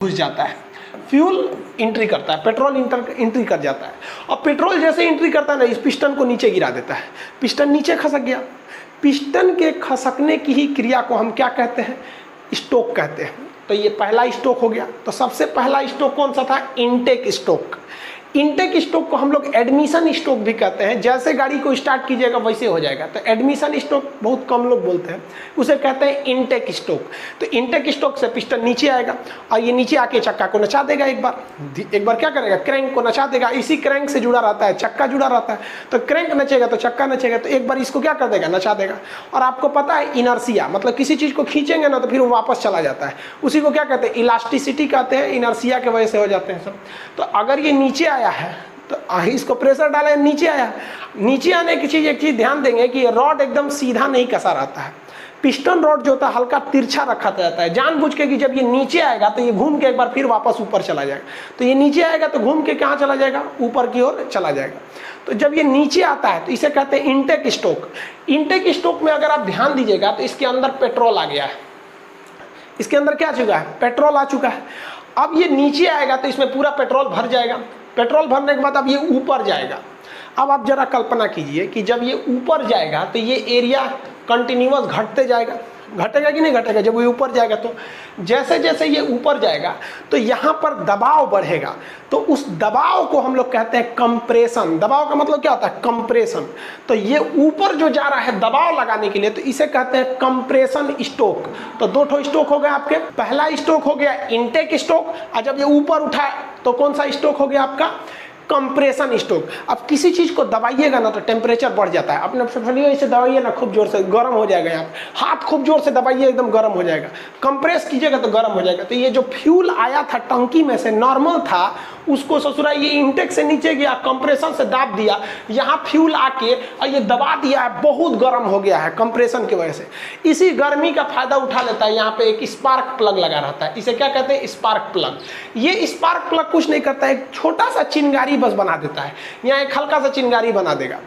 घुस जाता है, फ्यूल एंट्री करता है, पेट्रोल एंट्री कर जाता है। और पेट्रोल जैसे एंट्री करता है ना, इस पिस्टन को नीचे गिरा देता है, पिस्टन नीचे खसक गया। पिस्टन के खसकने की ही क्रिया को हम क्या कहते हैं? स्ट्रोक कहते हैं। तो ये पहला स्ट्रोक हो गया। तो सबसे पहला स्ट्रोक कौन सा था? Intake stroke. इनटेक स्ट्रोक को हम लोग एडमिशन स्ट्रोक भी कहते हैं। जैसे गाड़ी को स्टार्ट कीजिएगा वैसे हो जाएगा। तो एडमिशन स्ट्रोक बहुत कम लोग बोलते हैं, उसे कहते हैं इनटेक स्ट्रोक। तो इनटेक स्ट्रोक से पिस्टन नीचे आएगा और ये नीचे आके चक्का को नचा देगा। एक बार क्या करेगा? क्रैंक को नचा देगा। इसी क्रैंक से जुड़ा रहता है चक्का, जुड़ा रहता है। तो क्रैंक नचेगा तो चक्का नचेगा। तो एक बार इसको क्या कर देगा? नचा देगा। और आपको पता है इनर्सिया, मतलब किसी चीज को खींचेंगे ना तो फिर वो वापस चला जाता है। उसी को क्या कहते हैं? इलास्टिसिटी कहते हैं। इनर्सिया की वजह से हो जाते हैं सब। तो अगर ये नीचे आया है तो इसको प्रेशर डाला, नीचे आया। नीचे आने की चीज, एक चीज ध्यान देंगे कि रॉड एकदम सीधा नहीं कसा रहता है। पिस्टन रॉड जो होता है हल्का तिरछा रखा जाता है जानबूझ के, कि जब ये नीचे आएगा तो ये घूम के एक बार फिर वापस ऊपर चला जाएगा। तो ये नीचे आएगा तो घूम के कहाँ चला जाएगा? ऊपर की ओर चला जाएगा। तो जब ये नीचे आता है तो इसे कहते हैं इनटेक स्ट्रोक। इनटेक स्ट्रोक में अगर आप ध्यान दीजिएगा तो इसके अंदर पेट्रोल आ गया है। इसके अंदर क्या आ चुका है? पेट्रोल आ चुका है। अब ये नीचे आएगा तो इसमें पूरा पेट्रोल भर जाएगा। पेट्रोल भरने के बाद अब ये ऊपर जाएगा। अब आप जरा कल्पना कीजिए कि जब ये ऊपर जाएगा तो ये एरिया कंटिन्यूअस घटते जाएगा। घटेगा कि नहीं घटेगा? जब ये ऊपर जाएगा तो जैसे जैसे ये ऊपर जाएगा तो यहाँ पर दबाव बढ़ेगा। तो उस दबाव को हम लोग कहते हैं कंप्रेशन। दबाव का मतलब क्या होता है? कंप्रेशन। तो ये ऊपर जो जा रहा है दबाव लगाने के लिए, तो इसे कहते हैं कंप्रेशन स्ट्रोक। तो दो ठो स्ट्रोक हो गए आपके। पहला स्ट्रोक हो गया इनटेक स्ट्रोक, और जब ये ऊपर उठा तो कौन सा स्ट्रोक हो गया आपका? Compression stroke. अब किसी चीज को दबाइएगा ना तो टेम्परेचर बढ़ जाता है। अपने फलियों इसे दबाइए ना खूब जोर से, गर्म हो जाएगा। यहाँ हाथ खूब जोर से दबाइए, एकदम गर्म हो जाएगा। कंप्रेस कीजिएगा तो गर्म हो जाएगा। तो ये जो फ्यूल आया था टंकी में से, नॉर्मल था, उसको ससुरा ये इनटेक से नीचे गया, कंप्रेशन से दाब दिया, यहाँ फ्यूल आके और ये दबा दिया है, बहुत गर्म हो गया है कंप्रेशन की वजह से। इसी गर्मी का फायदा उठा लेता है। यहाँ पे एक स्पार्क प्लग लगा रहता है, इसे क्या कहते हैं? Spark plug. ये स्पार्क प्लग कुछ नहीं करता है, एक छोटा सा चिंगारी बस बना देता है। यहाँ एक हल्का सा चिंगारी बना देगा।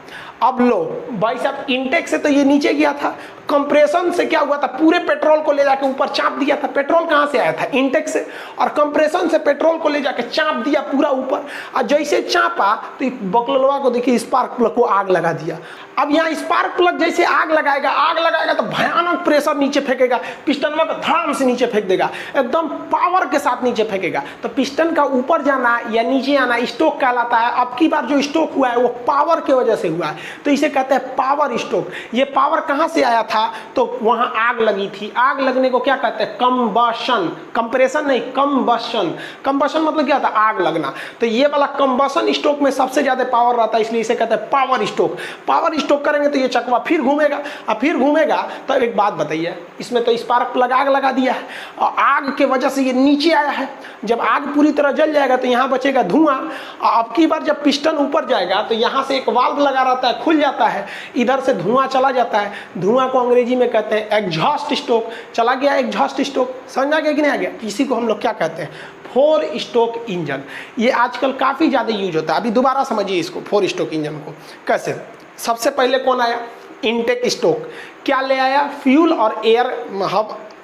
अब लो भाई साहब, इनटेक से तो ये नीचे गया था, कंप्रेशन से क्या हुआ था? पूरे पेट्रोल को ले जाके ऊपर चाप दिया था। पेट्रोल कहाँ से आया था? इनटेक से। और कंप्रेशन से पेट्रोल को ले जाके चाप दिया पूरा ऊपर। और जैसे चापा तो बकलवा को देखिए, स्पार्क प्लग को आग लगा दिया। अब यहाँ स्पार्क प्लग जैसे आग लगाएगा तो भयानक प्रेशर नीचे फेंकेगा, पिस्टन को धड़ाम से नीचे फेंक देगा, एकदम पावर के साथ नीचे फेंकेगा। तो पिस्टन का ऊपर जाना या नीचे आना स्ट्रोक कहलाता है। अब की बार जो स्ट्रोक हुआ है वो पावर की वजह से हुआ है, तो इसे कहते हैं पावर स्ट्रोक। ये पावर कहाँ से आया था? तो वहां आग लगी थी। आग लगने को क्या कहते हैं? कंबशन। कंप्रेशन नहीं, कंबशन। कंबशन मतलब क्या होता है? आग लगना। तो ये वाला कंबशन स्ट्रोक में सबसे ज्यादा पावर रहता है, इसलिए इसे कहते हैं पावर स्ट्रोक। पावर स्ट्रोक करेंगे तो ये चकवा फिर घूमेगा, और फिर घूमेगा तो एक बात बताइए, इसमें तो स्पार्क प्लग आग लगा दिया है और आग के वजह से ये नीचे आया है। जब आग पूरी तरह जल जाएगा तो यहाँ बचेगा धुआं। और अब की बार जब पिस्टन ऊपर जाएगा तो यहाँ से एक वाल्व लगा रहता है, खुल जाता है, इधर से धुआं चला जाता है। धुआं को अंग्रेजी में कहते हैं एग्जॉस्ट स्ट्रोक। चला गया एग्जॉस्ट स्ट्रोक। समझ आ गया कि नहीं आ गया? इसी को हम लोग क्या कहते हैं? 4 स्ट्रोक इंजन। ये आजकल काफी ज्यादा यूज होता है। अभी दोबारा समझिए इसको, 4 स्ट्रोक इंजन को कैसे। सबसे पहले कौन आया? Intake stroke. क्या ले आया? फ्यूल और एयर,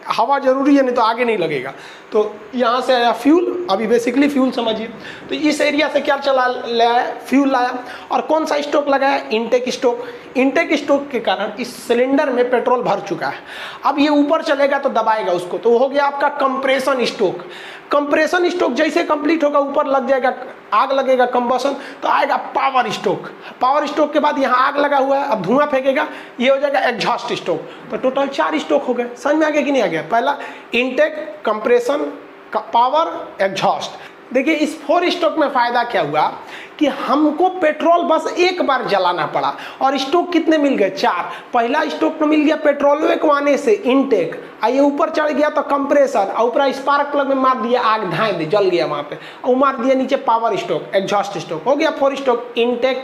हवा जरूरी है, नहीं तो आगे नहीं लगेगा। तो यहाँ से आया फ्यूल। अभी बेसिकली फ्यूल समझिए। तो इस एरिया से क्या चला ले आया? फ्यूल लाया। और कौन सा स्ट्रोक लगाया? Intake stroke. इनटेक स्ट्रोक के कारण इस सिलेंडर में पेट्रोल भर चुका है। अब ये ऊपर चलेगा तो दबाएगा उसको, तो हो गया आपका कंप्रेशन स्ट्रोक। कंप्रेशन स्ट्रोक जैसे कंप्लीट होगा, ऊपर लग जाएगा, आग लगेगा, कंबशन, तो आएगा पावर स्ट्रोक। पावर स्ट्रोक के बाद यहाँ आग लगा हुआ है, अब धुआं फेंकेगा, ये हो जाएगा एग्जॉस्ट स्ट्रोक। तो टोटल 4 स्ट्रोक हो गए। समझ में आ गया कि नहीं आ गया? पहला इनटेक, कंप्रेशन, पावर, एग्जॉस्ट। देखिए इस 4 स्ट्रोक में फायदा क्या हुआ कि हमको पेट्रोल बस एक बार जलाना पड़ा, और स्ट्रोक कितने मिल गए? 4। पहला स्ट्रोक में मिल गया पेट्रोल को आने से इनटेक, आइए ऊपर चढ़ गया तो कंप्रेसर, और ऊपर स्पार्क प्लग में मार दिया, आग धाए दे, जल गया वहां पे, और मार दिया नीचे पावर स्ट्रोक, एग्जॉस्ट स्ट्रोक। हो गया 4 स्ट्रोक। इनटेक,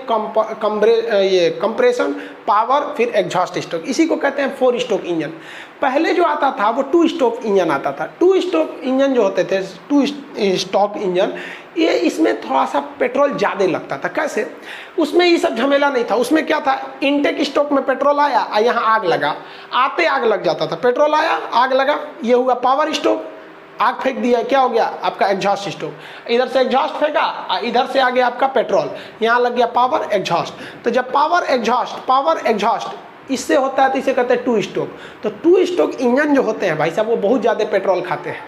ये कंप्रेशन, पावर, फिर एग्जॉस्ट स्ट्रोक। इसी को कहते हैं 4 स्ट्रोक इंजन। पहले जो आता था वो 2 स्ट्रोक इंजन आता था। 2 स्ट्रोक इंजन जो होते थे, 2 स्ट्रोक इंजन, ये इसमें थोड़ा सा पेट्रोल ज़्यादा लगता था। कैसे? उसमें ये सब झमेला नहीं था। उसमें क्या था? इनटेक स्ट्रोक में पेट्रोल आया और यहाँ आग लगा, आते आग लग जाता था। पेट्रोल आया, आग लगा, ये हुआ पावर स्ट्रोक, आग फेंक दिया, क्या हो गया आपका एग्जॉस्ट स्ट्रोक। इधर से एग्जॉस्ट फेंका, इधर से आ गया आपका पेट्रोल, यहाँ लग गया पावर एग्जॉस्ट। तो जब पावर एग्जॉस्ट इससे होता है तो इसे कहते हैं टू स्ट्रोक। तो टू स्ट्रोक इंजन जो होते हैं भाई साहब वो बहुत ज़्यादा पेट्रोल खाते हैं।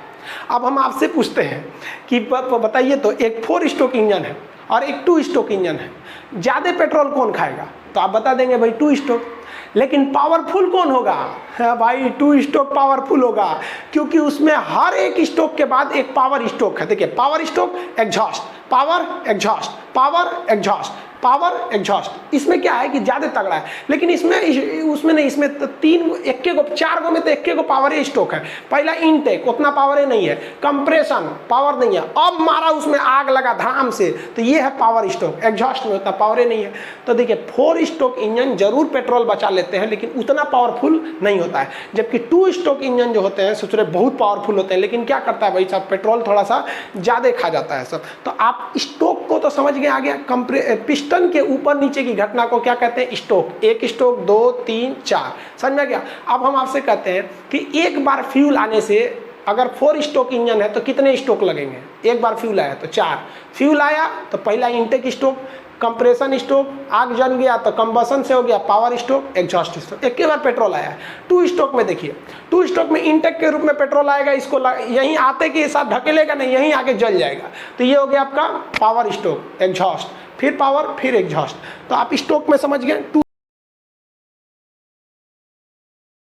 अब हम आपसे पूछते हैं कि बताइए तो एक 4 स्ट्रोक इंजन है और एक 2 स्ट्रोक इंजन है, ज़्यादा पेट्रोल कौन खाएगा? तो आप बता देंगे भाई 2 स्ट्रोक। लेकिन पावरफुल कौन होगा? हाँ भाई 2 स्ट्रोक पावरफुल होगा, क्योंकि उसमें हर एक स्ट्रोक के बाद एक पावर स्ट्रोक है। देखिए power stroke exhaust, power exhaust, power exhaust, power exhaust. इसमें क्या है कि ज़्यादा तगड़ा है, लेकिन उसमें नहीं, इसमें 4 गो में तो एक को पावर स्ट्रोक है। पहला इनटेक उतना पावर नहीं है, कंप्रेशन पावर नहीं है, अब मारा उसमें आग लगा धाम से, तो ये है पावर स्ट्रोक। एग्जॉस्ट में उतना पावर नहीं है। तो देखिए 4 स्ट्रोक इंजन जरूर पेट्रोल बचा लेते हैं, लेकिन उतना पावरफुल नहीं होता है। जबकि 2 स्ट्रोक इंजन जो होते हैं सोच बहुत पावरफुल होते हैं, लेकिन क्या करता है भाई साहब, पेट्रोल थोड़ा सा ज़्यादा खा जाता है सब। तो आप स्ट्रोक को तो समझ गए, आ गया पिस्टन के ऊपर नीचे की घटना को क्या कहते हैं? स्ट्रोक। 1 स्ट्रोक, 2, 3, 4, समझ में गया। अब हम आपसे कहते हैं कि एक बार फ्यूल आने से, अगर 4 स्ट्रोक इंजन है तो कितने स्ट्रोक लगेंगे? एक बार फ्यूल आया तो 4। फ्यूल आया तो पहला इनटेक स्ट्रोक, कंप्रेशन स्ट्रोक, आग जल गया तो कंबसन से हो गया पावर स्ट्रोक, एग्जॉस्ट स्ट्रोक। एक बार पेट्रोल आया है। 2 स्ट्रोक में देखिए, 2 स्ट्रोक में इनटेक के रूप में पेट्रोल आएगा, इसको यहीं आते के साथ ढकेलेगा नहीं, यहीं आके जल जाएगा। तो ये हो गया आपका पावर स्ट्रोक, एग्जॉस्ट, फिर पावर, फिर एग्जॉस्ट। तो आप स्ट्रोक में समझ गए।